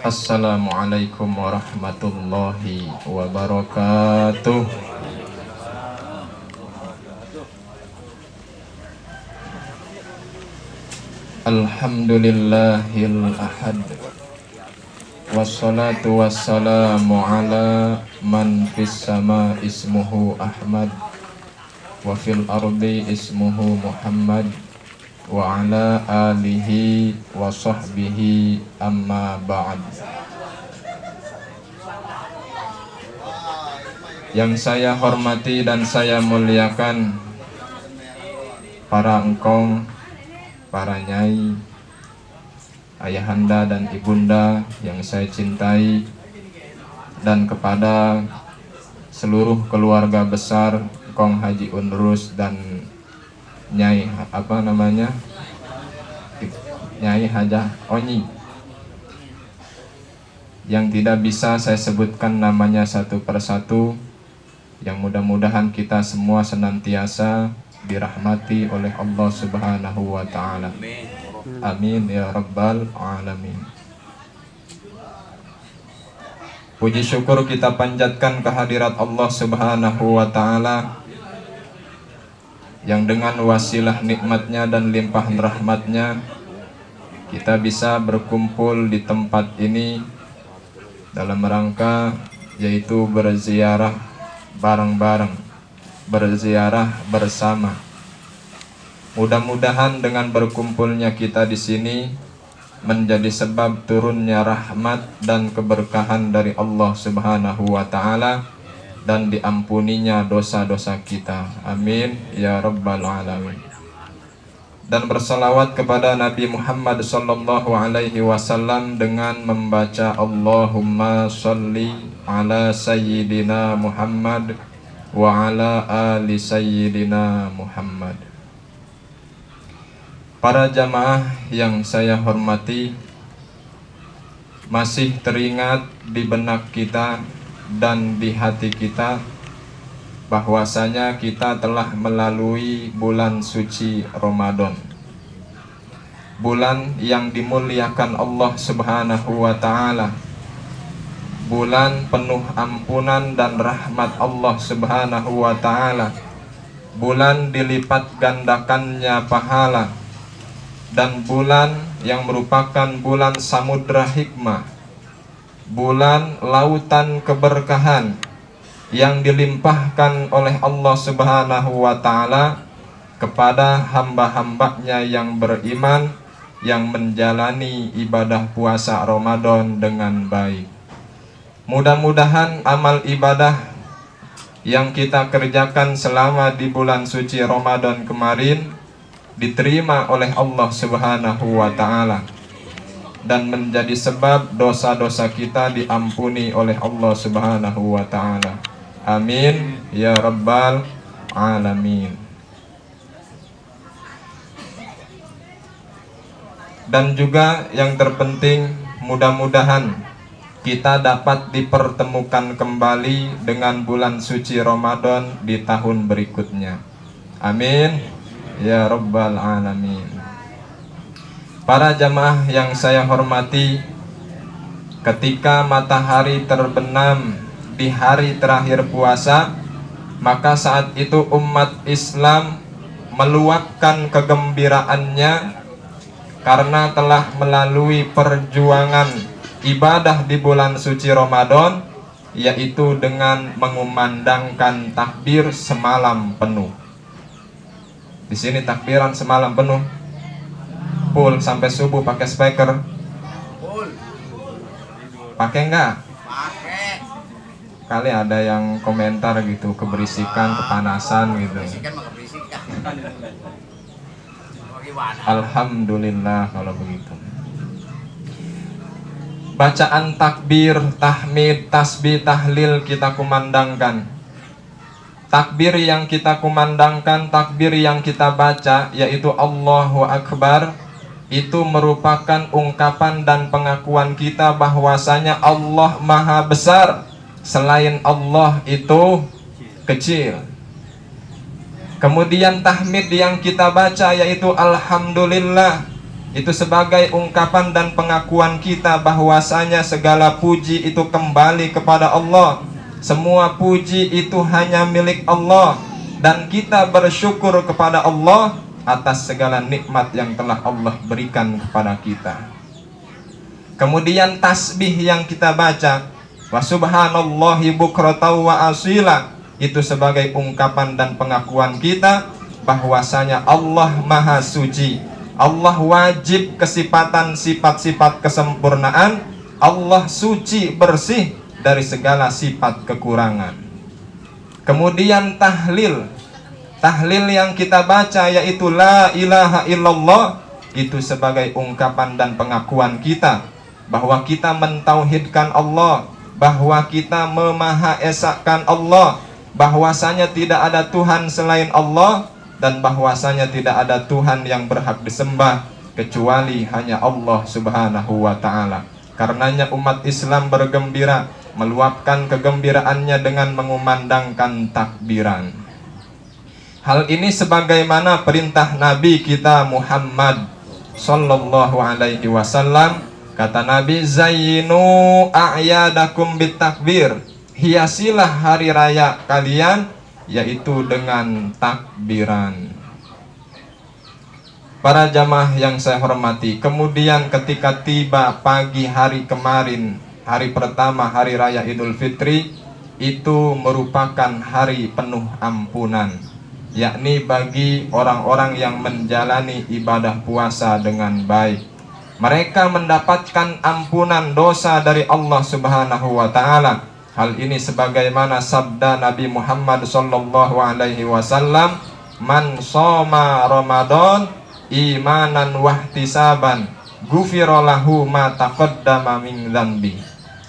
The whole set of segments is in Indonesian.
Assalamualaikum warahmatullahi wabarakatuh. Alhamdulillahil ahad, wassalatu wassalamu ala man fis sama ismuhu Ahmad, wa fil ardi ismuhu Muhammad, wa ala alihi wa sahbihi, amma ba'd. Yang saya hormati dan saya muliakan para engkong, para nyai, ayahanda dan ibunda yang saya cintai, dan kepada seluruh keluarga besar Kong Haji Unrus dan Nyai Nyai Hajah Onyi, yang tidak bisa saya sebutkan namanya satu persatu, yang mudah-mudahan kita semua senantiasa dirahmati oleh Allah Subhanahu wa ta'ala. Amin ya rabbal alamin. Puji syukur kita panjatkan kehadirat Allah Subhanahu wa ta'ala, yang dengan wasilah nikmatnya dan limpahan rahmatnya kita bisa berkumpul di tempat ini dalam rangka yaitu berziarah bareng-bareng, berziarah bersama. Mudah-mudahan dengan berkumpulnya kita di sini menjadi sebab turunnya rahmat dan keberkahan dari Allah Subhanahu wa ta'ala, dan diampuninya dosa-dosa kita. Amin ya rabbal alamin. Dan bersalawat kepada Nabi Muhammad sallallahu alaihi wasallam dengan membaca Allahumma sholli ala sayyidina Muhammad wa ala ali sayyidina Muhammad. Para jamaah yang saya hormati, masih teringat di benak kita dan di hati kita bahwasanya kita telah melalui bulan suci Ramadan, bulan yang dimuliakan Allah Subhanahu wa ta'ala, bulan penuh ampunan dan rahmat Allah Subhanahu wa ta'ala, bulan dilipat gandakannya pahala, dan bulan yang merupakan bulan samudra hikmah, bulan lautan keberkahan yang dilimpahkan oleh Allah Subhanahu wa ta'ala kepada hamba-hambanya yang beriman, yang menjalani ibadah puasa Ramadan dengan baik. Mudah-mudahan amal ibadah yang kita kerjakan selama di bulan suci Ramadan kemarin diterima oleh Allah Subhanahu wa ta'ala, dan menjadi sebab dosa-dosa kita diampuni oleh Allah Subhanahu wa ta'ala. Amin ya rabbal alamin. Dan juga yang terpenting, mudah-mudahan kita dapat dipertemukan kembali dengan bulan suci Ramadan di tahun berikutnya. Amin ya rabbal alamin. Para jamaah yang saya hormati, ketika matahari terbenam di hari terakhir puasa, maka saat itu umat Islam meluapkan kegembiraannya karena telah melalui perjuangan ibadah di bulan suci Ramadan, yaitu dengan mengumandangkan takbir semalam penuh. Di sini takbiran semalam penuh, full sampai subuh pakai speaker? Pakai enggak? Pakai. Kali ada yang komentar gitu, keberisikan, kepanasan gitu. Alhamdulillah kalau begitu. Bacaan takbir, tahmid, tasbih, tahlil kita kumandangkan. Takbir yang kita kumandangkan, takbir yang kita baca, yaitu Allahu Akbar, itu merupakan ungkapan dan pengakuan kita bahwasanya Allah Maha Besar, selain Allah itu kecil. Kemudian tahmid yang kita baca yaitu Alhamdulillah, Itu sebagai ungkapan dan pengakuan kita bahwasanya segala puji itu kembali kepada Allah. Semua puji itu hanya milik Allah, dan kita bersyukur kepada Allah atas segala nikmat yang telah Allah berikan kepada kita. Kemudian tasbih yang kita baca, wa subhanallahi bukratan wa asila, itu sebagai ungkapan dan pengakuan kita bahwasanya Allah Maha Suci. Allah wajib kesifatan sifat-sifat kesempurnaan. Allah suci bersih dari segala sifat kekurangan. Kemudian tahlil. Tahlil yang kita baca yaitu la ilaha illallah, itu sebagai ungkapan dan pengakuan kita bahwa kita mentauhidkan Allah, bahwa kita memahaesakan Allah, bahwasanya tidak ada Tuhan selain Allah, dan bahwasanya tidak ada Tuhan yang berhak disembah kecuali hanya Allah Subhanahu wa ta'ala. Karenanya umat Islam bergembira, meluapkan kegembiraannya dengan mengumandangkan takbiran. Hal ini sebagaimana perintah Nabi kita Muhammad sallallahu alaihi wasallam. Kata Nabi, zayyinu a'yadakum bitakbir, hiasilah hari raya kalian yaitu dengan takbiran. Para jamaah yang saya hormati, kemudian ketika tiba pagi hari kemarin, hari pertama hari raya Idul Fitri, itu merupakan hari penuh ampunan, yakni bagi orang-orang yang menjalani ibadah puasa dengan baik. Mereka mendapatkan ampunan dosa dari Allah Subhanahu wa ta'ala. Hal ini sebagaimana sabda Nabi Muhammad sallallahu alaihi wasallam, man shoma Ramadan imanan wahtisaban ghufira lahu ma taqaddama min dzambi.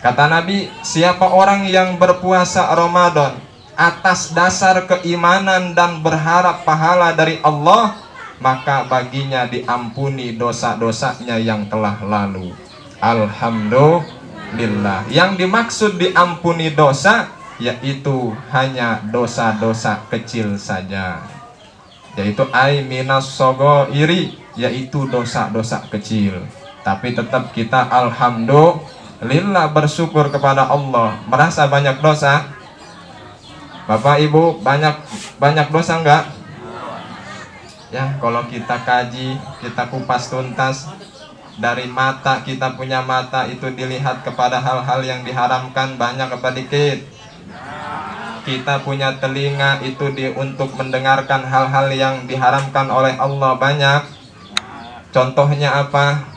Kata Nabi, siapa orang yang berpuasa Ramadan atas dasar keimanan dan berharap pahala dari Allah, maka baginya diampuni dosa-dosanya yang telah lalu. Alhamdulillah. Yang dimaksud diampuni dosa yaitu hanya dosa-dosa kecil saja, yaitu ai minas sogoiri, yaitu dosa-dosa kecil. Tapi tetap kita alhamdulillah bersyukur kepada Allah. Merasa banyak dosa? Bapak Ibu banyak dosa enggak? Ya, kalau kita kaji, kita kupas tuntas, dari mata, kita punya mata itu dilihat kepada hal-hal yang diharamkan banyak apa dikit? Kita punya telinga itu untuk mendengarkan hal-hal yang diharamkan oleh Allah banyak. Contohnya apa?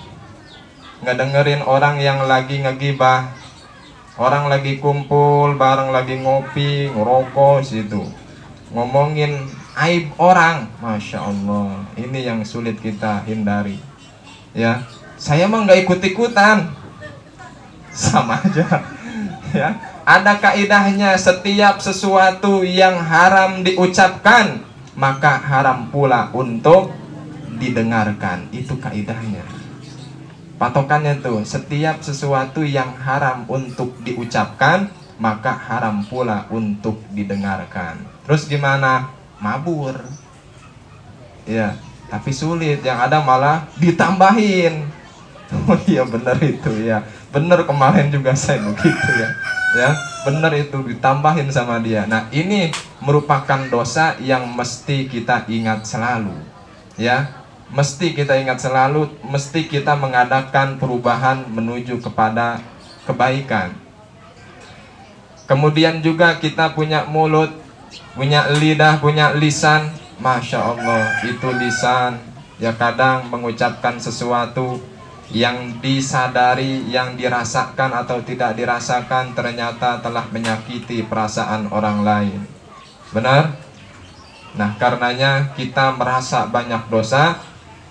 Ngedengerin orang yang lagi ngegibah, orang lagi kumpul bareng, lagi ngopi, ngerokok situ, ngomongin aib orang. Masya Allah, ini yang sulit kita hindari. Ya, saya mah nggak ikut-ikutan, sama aja. Ya, ada kaidahnya, setiap sesuatu yang haram diucapkan maka haram pula untuk didengarkan. Itu kaidahnya, patokannya tuh, setiap sesuatu yang haram untuk diucapkan maka haram pula untuk didengarkan. Terus gimana? Mabur. Ya, tapi sulit, yang ada malah ditambahin. Oh iya benar itu ya, benar, kemarin juga saya begitu ya. Ya, benar itu, ditambahin sama dia. Nah, ini merupakan dosa yang mesti kita ingat selalu. Ya, mesti kita ingat selalu, mesti kita mengadakan perubahan menuju kepada kebaikan. Kemudian juga kita punya mulut, punya lidah, punya lisan. Masya Allah, itu lisan ya kadang mengucapkan sesuatu yang disadari, yang dirasakan atau tidak dirasakan, ternyata telah menyakiti perasaan orang lain. Benar? Nah, karenanya kita merasa banyak dosa.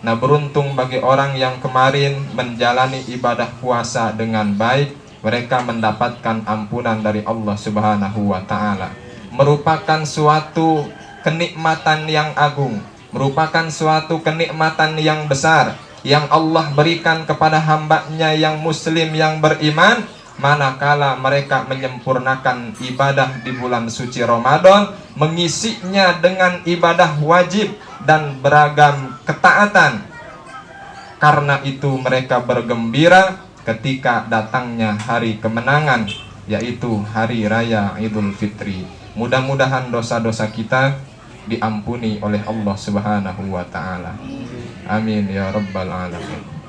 Nah, beruntung bagi orang yang kemarin menjalani ibadah puasa dengan baik, mereka mendapatkan ampunan dari Allah Subhanahu wa ta'ala. Merupakan suatu kenikmatan yang agung, merupakan suatu kenikmatan yang besar yang Allah berikan kepada hambanya yang muslim, yang beriman, manakala mereka menyempurnakan ibadah di bulan suci Ramadan, mengisinya dengan ibadah wajib dan beragam ketaatan. Karena itu mereka bergembira ketika datangnya hari kemenangan, yaitu hari raya Idul Fitri. Mudah-mudahan dosa-dosa kita diampuni oleh Allah Subhanahu wa taala. Amin ya rabbal alamin.